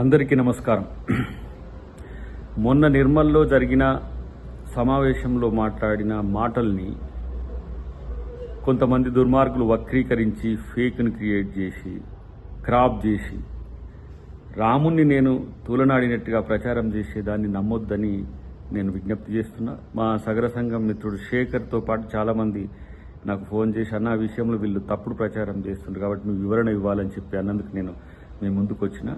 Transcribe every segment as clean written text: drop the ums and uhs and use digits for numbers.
అందరికీ నమస్కారం. మొన్న నిర్మల్లో జరిగిన సమావేశంలో మాట్లాడిన మాటల్ని కొంతమంది దుర్మార్గులు వక్రీకరించి ఫేక్ను క్రియేట్ చేసి క్రాప్ చేసి రాముణ్ణి నేను తూలనాడినట్టుగా ప్రచారం చేసేదాన్ని నమ్మొద్దని నేను విజ్ఞప్తి చేస్తున్నా. మా సగర సంఘం మిత్రుడు శేఖర్తో పాటు చాలామంది నాకు ఫోన్ చేసి అన్న విషయంలో వీళ్ళు తప్పుడు ప్రచారం చేస్తున్నారు కాబట్టి నువ్వు వివరణ ఇవ్వాలని చెప్పి అన్నందుకు నేను మీ ముందుకు వచ్చిన.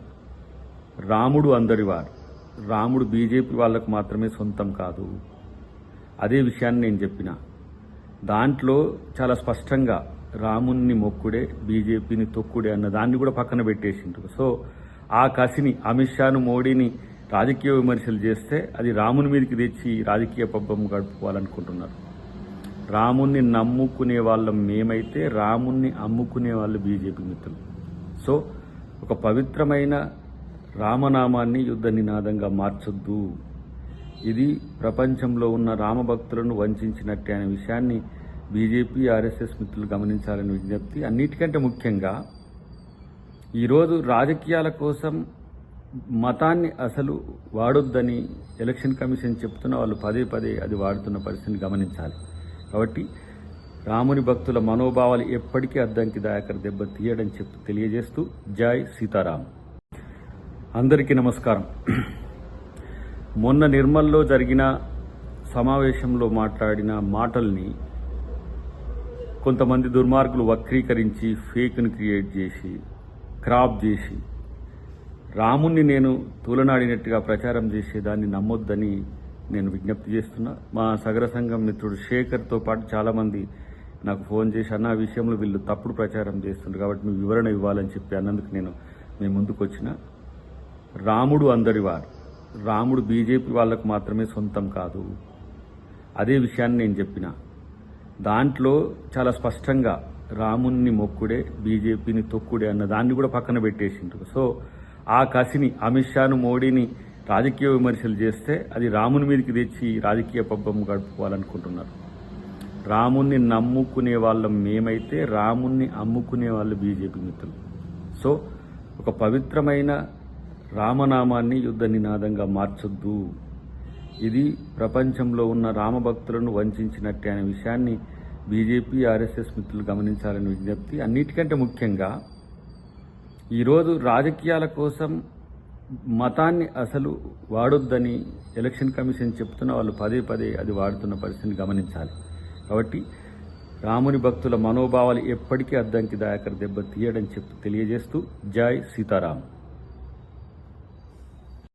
రాముడు అందరివారు, రాముడు బీజేపీ వాళ్ళకు మాత్రమే సొంతం కాదు. అదే విషయాన్ని నేను చెప్పిన. దాంట్లో చాలా స్పష్టంగా రాముణ్ణి మొక్కుడే బీజేపీని తొక్కుడే అన్న దాన్ని కూడా పక్కన పెట్టేసిండ్రు. సో ఆ కసిని అమిత్ షాను మోడీని రాజకీయ విమర్శలు చేస్తే అది రాముని మీదకి తెచ్చి రాజకీయ పబ్బం గడుపుకోవాలనుకుంటున్నారు. రాముణ్ణి నమ్ముకునే వాళ్ళం మేమైతే రాముణ్ణి అమ్ముకునే వాళ్ళు బీజేపీ మిత్రులు. సో ఒక పవిత్రమైన రామనామాన్ని యుద్ధ నినాదంగా మార్చొద్దు. ఇది ప్రపంచంలో ఉన్న రామభక్తులను వంచినట్టే అనే విషయాన్ని బీజేపీ ఆర్ఎస్ఎస్ మిత్రులు గమనించాలని విజ్ఞప్తి. అన్నిటికంటే ముఖ్యంగా ఈరోజు రాజకీయాల కోసం మతాన్ని అసలు వాడొద్దని ఎలక్షన్ కమిషన్ చెప్తున్న వాళ్ళు పదే పదే అది వాడుతున్న పరిస్థితిని గమనించాలి. కాబట్టి రాముని భక్తుల మనోభావాలు ఎప్పటికీ అద్దంకి దాయకర దెబ్బ తీయడం చెప్పి తెలియజేస్తూ జై సీతారాం. అందరికీ నమస్కారం. మొన్న నిర్మల్లో జరిగిన సమావేశంలో మాట్లాడిన మాటల్ని కొంతమంది దుర్మార్గులు వక్రీకరించి ఫేక్ను క్రియేట్ చేసి క్రాప్ చేసి రాముణ్ణి నేను తూలనాడినట్టుగా ప్రచారం చేసేదాన్ని నమ్మొద్దని నేను విజ్ఞప్తి చేస్తున్నా. మా సగర సంఘం మిత్రుడు శేఖర్తో పాటు చాలామంది నాకు ఫోన్ చేసి అన్న విషయంలో వీళ్ళు తప్పుడు ప్రచారం చేస్తున్నారు కాబట్టి నువ్వు వివరణ ఇవ్వాలని చెప్పి అన్నందుకు నేను మీ ముందుకు వచ్చిన. రాముడు అందరివారు, రాముడు బీజేపీ వాళ్ళకు మాత్రమే సొంతం కాదు. అదే విషయాన్ని నేను చెప్పిన. దాంట్లో చాలా స్పష్టంగా రాముణ్ణి మొక్కుడే బీజేపీని తొక్కుడే అన్న దాన్ని కూడా పక్కన పెట్టేసిండ్రు. సో ఆ కసిని అమిత్ షాను మోడీని రాజకీయ విమర్శలు చేస్తే అది రాముని మీదకి తెచ్చి రాజకీయ పబ్బం గడుపుకోవాలనుకుంటున్నారు. రాముణ్ణి నమ్ముకునే వాళ్ళం మేమైతే రాముణ్ణి అమ్ముకునే వాళ్ళు బీజేపీ మిత్రులు. సో ఒక పవిత్రమైన రామనామాన్ని యుద్ధ నినాదంగా మార్చొద్దు. ఇది ప్రపంచంలో ఉన్న రామభక్తులను వంచినట్టే అనే విషయాన్ని బీజేపీ ఆర్ఎస్ఎస్ మిత్రులు గమనించాలని విజ్ఞప్తి. అన్నిటికంటే ముఖ్యంగా ఈరోజు రాజకీయాల కోసం మతాన్ని అసలు వాడొద్దని ఎలక్షన్ కమిషన్ చెప్తున్న వాళ్ళు పదే పదే అది వాడుతున్న పరిస్థితిని గమనించాలి. కాబట్టి రాముని భక్తుల మనోభావాలు ఎప్పటికీ అద్దంకి దాయకర దెబ్బ తీయడం చెప్పి తెలియజేస్తూ జై సీతారాం.